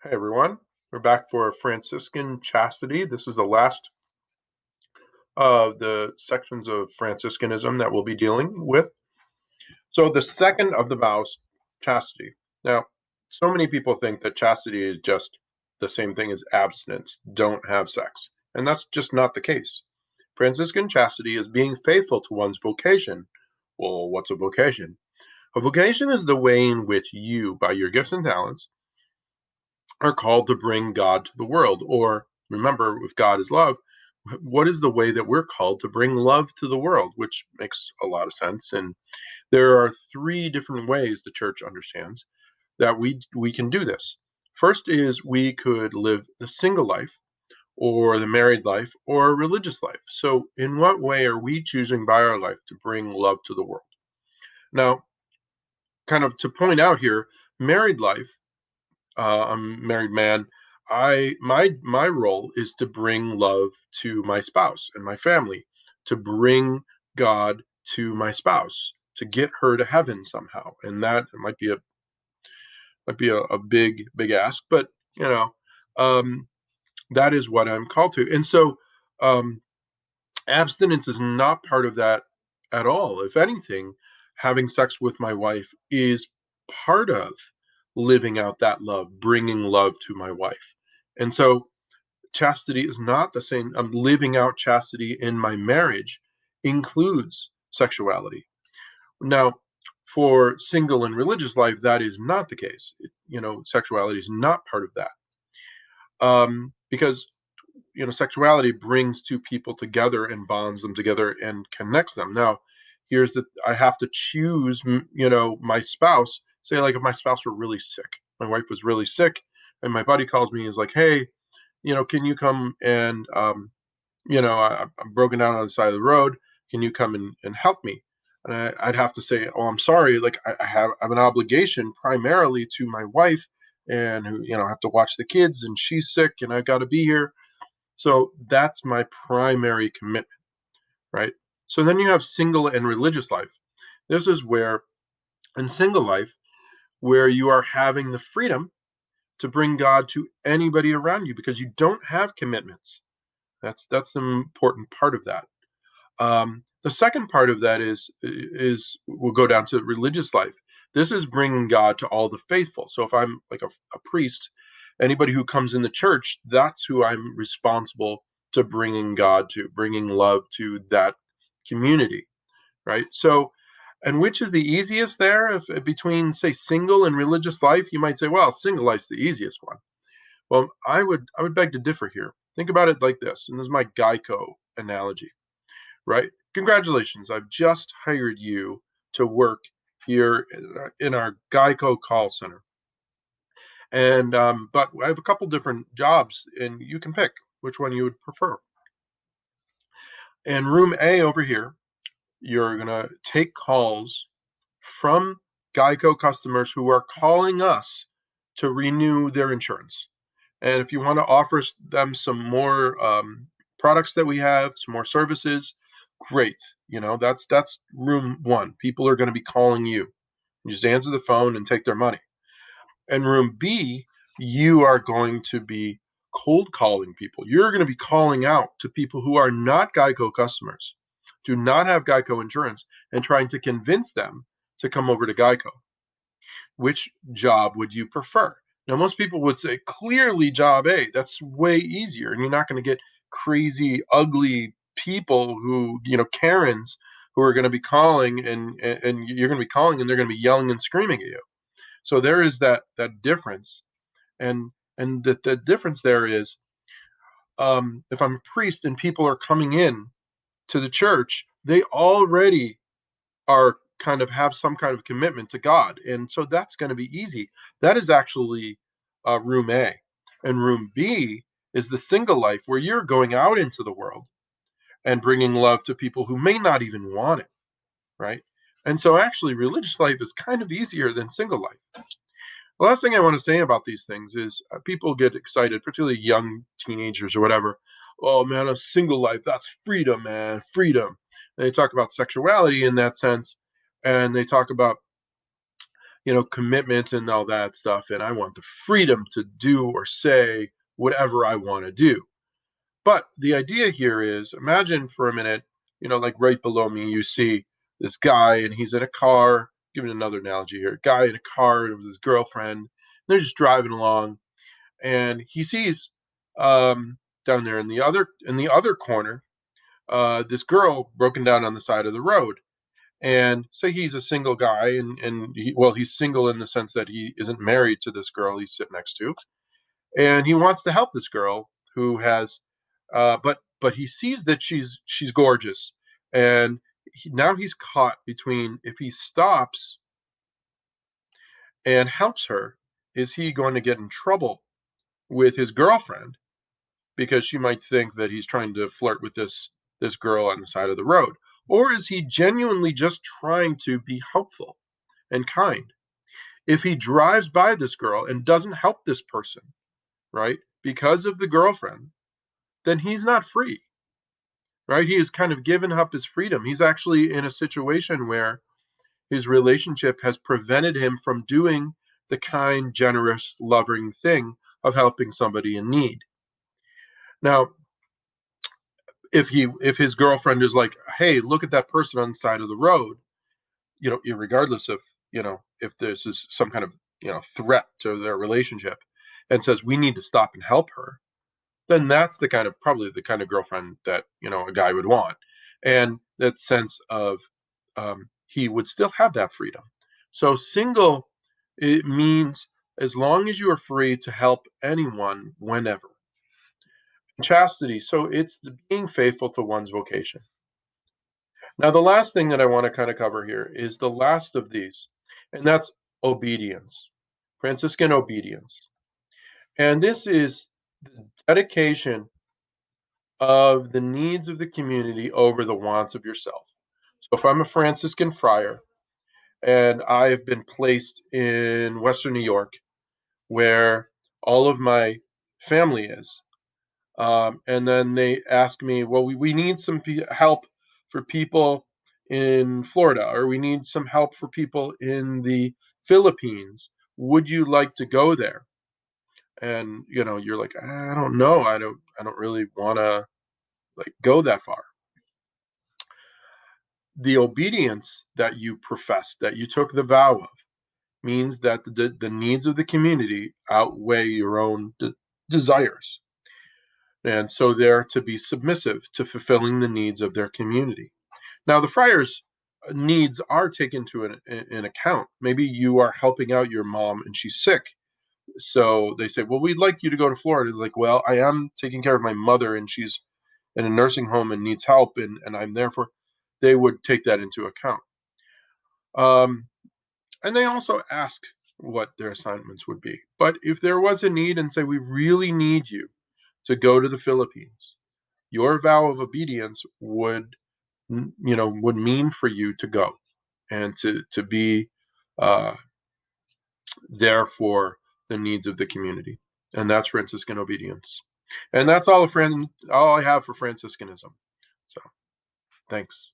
Hey everyone, we're back for Franciscan chastity. This is the last of the sections of Franciscanism that we'll be dealing with. So, the second of the vows, chastity. Now, so many people think that chastity is just the same thing as abstinence, don't have sex. And that's just not the case. Franciscan chastity is being faithful to one's vocation. Well, what's a vocation? A vocation is the way in which you, by your gifts and talents, are called to bring God to the world. Or remember, if God is love, what is the way that we're called to bring love to the world? Which makes a lot of sense. And there are three different ways the church understands that we can do this. First is we could live the single life, or the married life, or a religious life. So, in what way are we choosing by our life to bring love to the world? Now, kind of to point out here, married life, I'm a married man. My role is to bring love to my spouse and my family, to bring God to my spouse, to get her to heaven somehow. And that might be a big ask, but you know, um, that is what I'm called to. And so, um, abstinence is not part of that at all. If anything, having sex with my wife is part of living out that love, bringing love to my wife. And so chastity is not the same. I'm living out chastity in my marriage includes sexuality. Now, for single and religious life, that is not the case. Sexuality is not part of that. Because sexuality brings two people together and bonds them together and connects them. Now, here's the I have to choose, my spouse. Say, like, if my spouse were really sick, my wife was really sick, and my buddy calls me and is like, "Hey, can you come and, I'm broken down on the side of the road. Can you come and help me?" And I'd have to say, "Oh, I'm sorry. Like, I have an obligation primarily to my wife, and who, I have to watch the kids, and she's sick, and I got to be here." So that's my primary commitment, right? So then you have single and religious life. This is where, in single life, where you are having the freedom to bring God to anybody around you because you don't have commitments. That's the important part of that. The second part of that is we'll go down to religious life. This is bringing God to all the faithful. So if I'm like a priest, anybody who comes in the church, that's who I'm responsible to bringing God to, bringing love to that community, right? So, and which is the easiest there? If between, say, single and religious life, you might say, well, single life's the easiest one. Well, I would beg to differ here. Think about it like this, and this is my Geico analogy, right? Congratulations, I've just hired you to work here in our Geico call center. And but I have a couple different jobs, and you can pick which one you would prefer. In room A over here, you're gonna take calls from Geico customers who are calling us to renew their insurance. And if you want to offer them some more products that we have, some more services, great. That's room one. People are going to be calling you. You just answer the phone and take their money. And room B, you are going to be cold calling people. You're going to be calling out to people who are not Geico customers, do not have Geico insurance, and trying to convince them to come over to Geico. Which job would you prefer? Now, most people would say clearly job A. That's way easier, and you're not going to get crazy, ugly people who, Karens, who are going to be calling, and you're going to be calling, and they're going to be yelling and screaming at you. So there is that difference, and the difference there is, if I'm a priest and people are coming in to the church, they already are kind of have some kind of commitment to God. And so that's going to be easy. That is actually room A. And room B is the single life where you're going out into the world and bringing love to people who may not even want it, right? And so actually, religious life is kind of easier than single life. The last thing I want to say about these things is people get excited, particularly young teenagers or whatever. Oh man, a single life, that's freedom, man, freedom. And they talk about sexuality in that sense, and they talk about, commitment and all that stuff, and I want the freedom to do or say whatever I want to do. But the idea here is, imagine for a minute, like right below me, you see this guy and he's in a car. Giving another analogy here, guy in a car with his girlfriend. They're just driving along, and he sees down there in the other corner, this girl broken down on the side of the road. And say he's a single guy, and he's single in the sense that he isn't married to this girl he's sitting next to, and he wants to help this girl who has, but he sees that she's gorgeous, and now he's caught between, if he stops and helps her, is he going to get in trouble with his girlfriend because she might think that he's trying to flirt with this girl on the side of the road, or is he genuinely just trying to be helpful and kind? If he drives by this girl and doesn't help this person, right, because of the girlfriend, then he's not free, right? He has kind of given up his freedom. He's actually in a situation where his relationship has prevented him from doing the kind, generous, loving thing of helping somebody in need. Now, if his girlfriend is like, "Hey, look at that person on the side of the road," regardless of, if this is some kind of, threat to their relationship, and says, "We need to stop and help her," then that's probably the kind of girlfriend that, a guy would want. And that sense of, he would still have that freedom. So single, it means as long as you are free to help anyone whenever. Chastity, so it's being faithful to one's vocation. Now, the last thing that I want to kind of cover here is the last of these, and that's obedience, Franciscan obedience. And this is the dedication of the needs of the community over the wants of yourself. So if I'm a Franciscan friar and I've been placed in Western New York where all of my family is, and then they ask me, well, we need some help for people in Florida, or we need some help for people in the Philippines. Would you like to go there? And you're like, I don't know. I don't really want to like go that far. The obedience that you professed, that you took the vow of, means that the needs of the community outweigh your own desires. And so they're to be submissive to fulfilling the needs of their community. Now, the friars' needs are taken to an account. Maybe you are helping out your mom and she's sick. So they say, well, we'd like you to go to Florida. Like, well, I am taking care of my mother and she's in a nursing home and needs help, and I'm there for, they would take that into account. Um, and they also ask what their assignments would be. But if there was a need and say, we really need you to go to the Philippines, your vow of obedience would mean for you to go and to be uh, there for the needs of the community. And that's Franciscan obedience. And that's all I have for Franciscanism. So thanks.